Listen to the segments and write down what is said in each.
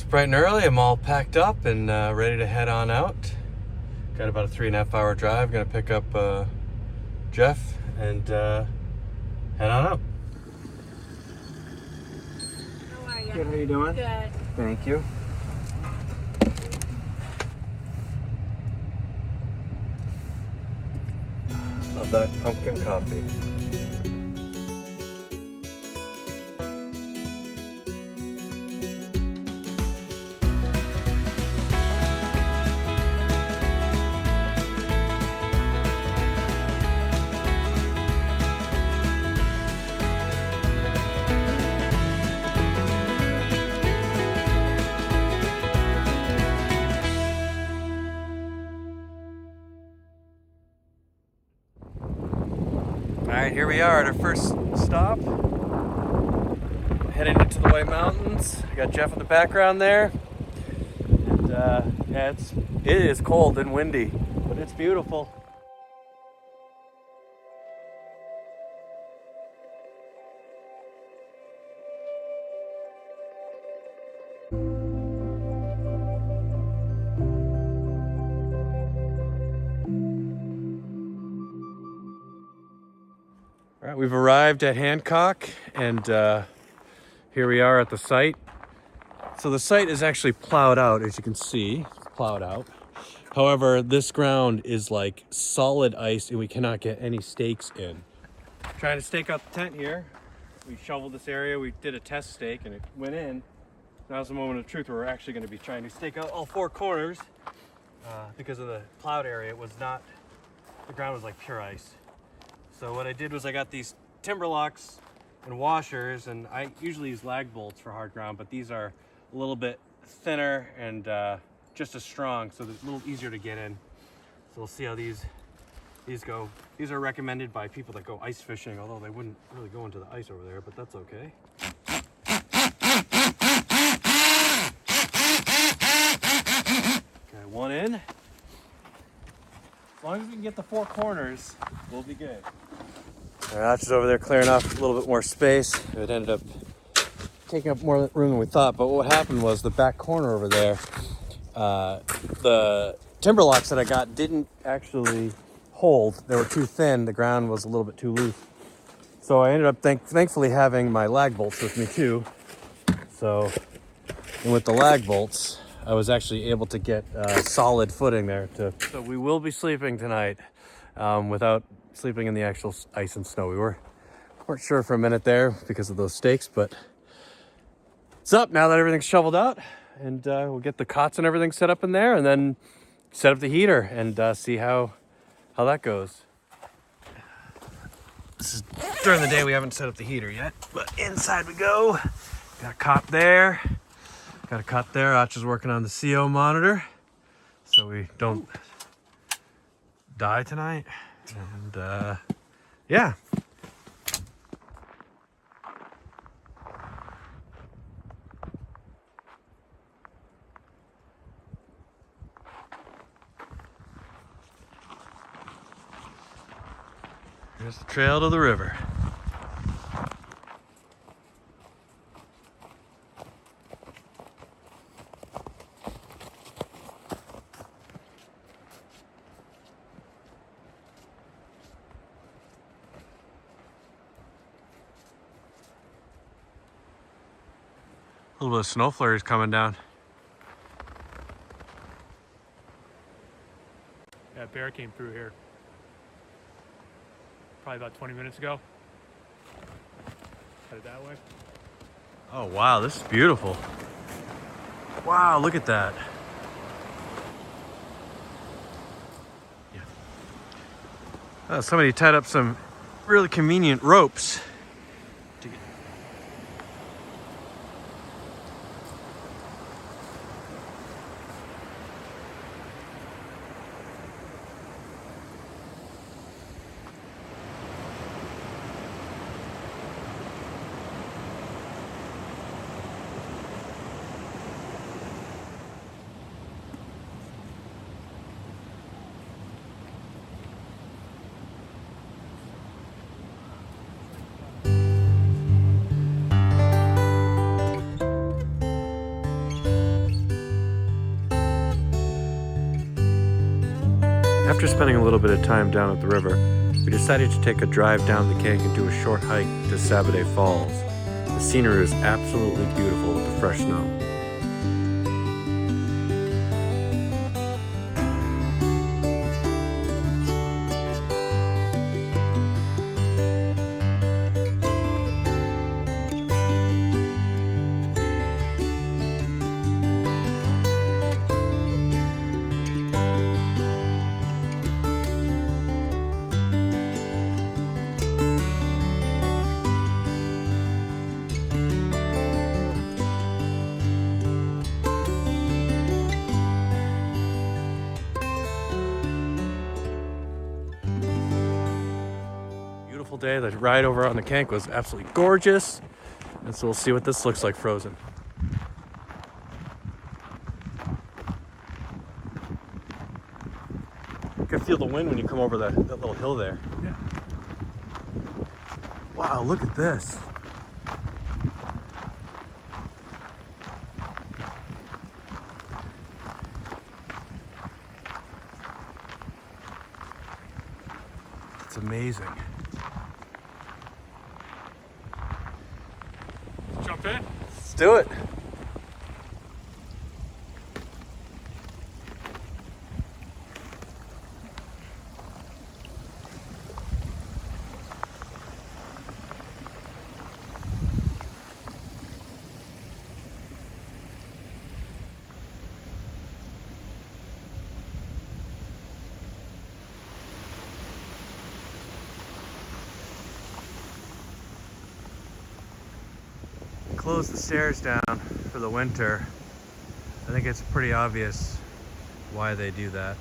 bright and early. I'm all packed up and ready to head on out. Got about a 3.5 hour drive. Gonna pick up Jeff and head on out. How are you? Good, how you doing? Good. Thank you. Love that pumpkin coffee. Alright, here we are at our first stop. Heading into the White Mountains. I got Jeff in the background there. And yeah, it is cold and windy, but it's beautiful. All right, we've arrived at Hancock, and here we are at the site. So the site is actually plowed out, as you can see. It's plowed out. However, this ground is like solid ice, and we cannot get any stakes in. Trying to stake out the tent here. We shoveled this area. We did a test stake, and it went in. Now's the moment of truth where we're actually going to be trying to stake out all 4 corners. Because of the plowed area, it was not. The ground was like pure ice. So what I did was I got these timber locks and washers, and I usually use lag bolts for hard ground, but these are a little bit thinner and just as strong, so they're a little easier to get in. So we'll see how these go. These are recommended by people that go ice fishing, although they wouldn't really go into the ice over there, but that's okay. Okay, one in. As long as we can get the 4 corners, we'll be good. Arch is over there clearing off a little bit more space. It ended up taking up more room than we thought, but what happened was the back corner over there, the timber locks that I got didn't actually hold. They were too thin. The ground was a little bit too loose. So I ended up thankfully having my lag bolts with me too. So, and with the lag bolts, I was actually able to get solid footing there. So we will be sleeping tonight without sleeping in the actual ice and snow. We weren't sure for a minute there because of those stakes, but it's up now that everything's shoveled out, and we'll get the cots and everything set up in there, and then set up the heater and see how that goes. This is during the day. We haven't set up the heater yet, but inside we go. Got a cot there. Got a cot there. Arch is working on the CO monitor, so we don't die tonight. And yeah. Here's the trail to the river. A little bit of snow flurries coming down. Yeah, bear came through here probably about 20 minutes ago. Headed that way. Oh wow, this is beautiful. Wow, look at that. Yeah. Oh, somebody tied up some really convenient ropes. After spending a little bit of time down at the river, we decided to take a drive down the Cank and do a short hike to Sabaday Falls. The scenery was absolutely beautiful with the fresh snow. Beautiful day. The ride over on the Cank was absolutely gorgeous. And so we'll see what this looks like frozen. You can feel the wind when you come over that little hill there. Yeah. Wow, look at this. It's amazing. Jump in. Let's do it. Close the stairs down for the winter. I think it's pretty obvious why they do that.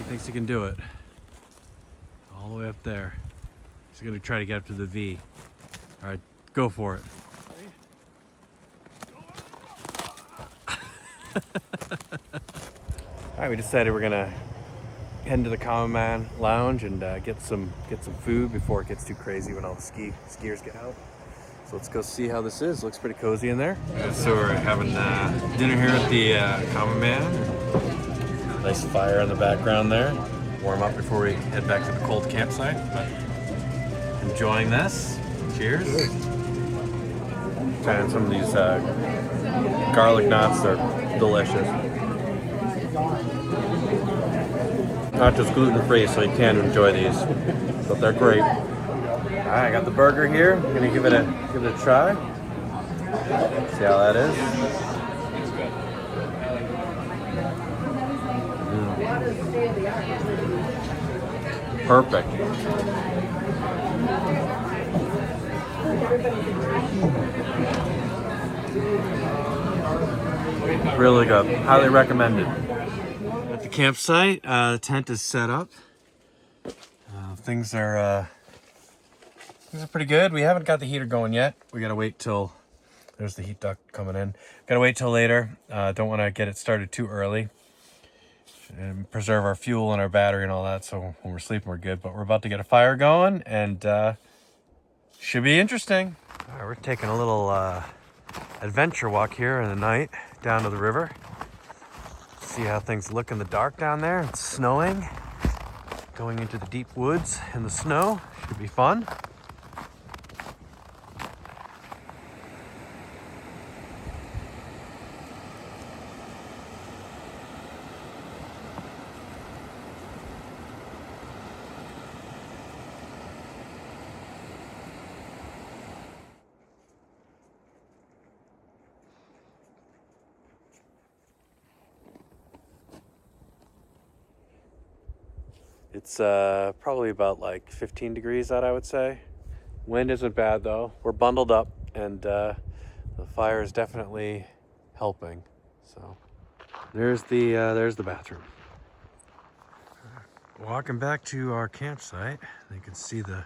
Thinks he can do it. All the way up there. He's gonna try to get up to the V. All right, go for it. All right, we decided we're gonna head into the Common Man Lounge and get some food before it gets too crazy when all the skiers get out. So let's go see how this is. Looks pretty cozy in there. So we're having dinner here at the Common Man. Nice fire in the background there. Warm up before we head back to the cold campsite. But enjoying this. Cheers. Trying some of these garlic knots. They're delicious. Not just gluten-free, so you can enjoy these, but they're great. All right, I got the burger here. I'm gonna give it a try. See how that is. Perfect. Really good. Highly recommended. At the campsite, the tent is set up. Things are pretty good. We haven't got the heater going yet. We gotta wait till there's the heat duct coming in. Gotta wait till later. Don't want to get it started too early. And preserve our fuel and our battery and all that, so when we're sleeping we're good. But we're about to get a fire going and should be interesting. All right, we're taking a little adventure walk here in the night down to the river. See how things look in the dark down there. It's snowing. Going into the deep woods in the snow. Should be fun. It's probably about like 15 degrees out, I would say. Wind isn't bad though. We're bundled up and the fire is definitely helping. So there's the bathroom. Walking back to our campsite, you can see the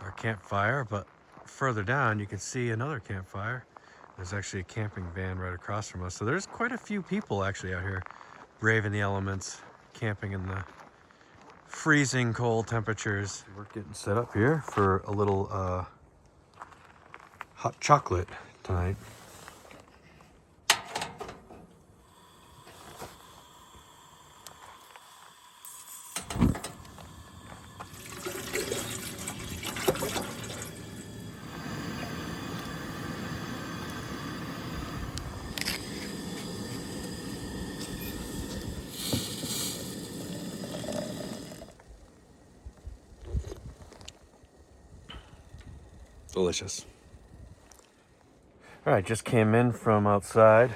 our campfire, but further down you can see another campfire. There's actually a camping van right across from us. So there's quite a few people actually out here braving the elements, camping in the freezing cold temperatures. We're getting set up here for a little hot chocolate tonight. Delicious. All right, just came in from outside.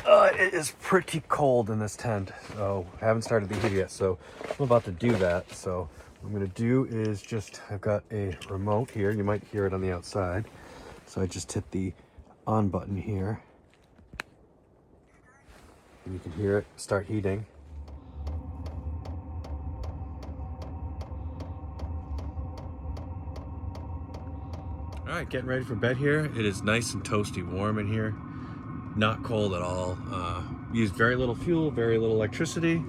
It is pretty cold in this tent, so I haven't started the heat yet, so I'm about to do that. So what I'm gonna do is I've got a remote here. You might hear it on the outside. So I just hit the on button here. And you can hear it start heating. All right, getting ready for bed here. It is nice and toasty warm in here. Not cold at all. Used very little fuel, very little electricity.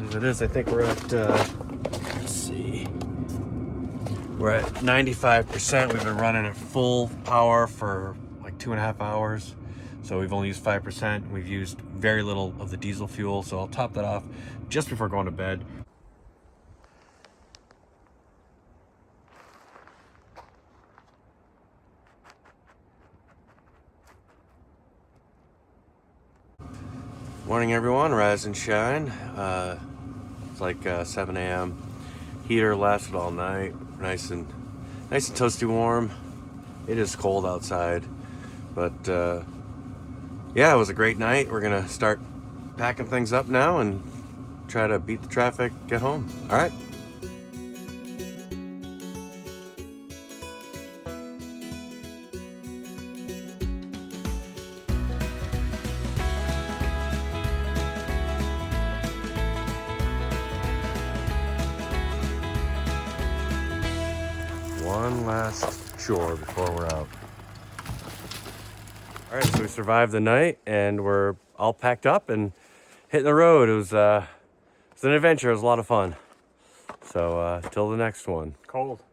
As it is, I think we're at, let's see. We're at 95%. We've been running at full power for like 2.5 hours. So we've only used 5%. We've used very little of the diesel fuel. So I'll top that off just before going to bed. Morning everyone, rise and shine. It's like 7 a.m. Heater lasted all night. Nice and toasty warm. It is cold outside, but yeah, it was a great night. We're gonna start packing things up now and try to beat the traffic, get home. All right. One last chore before we're out. All right, so we survived the night and we're all packed up and hitting the road. It was an adventure. It was a lot of fun. So till the next one. Cold.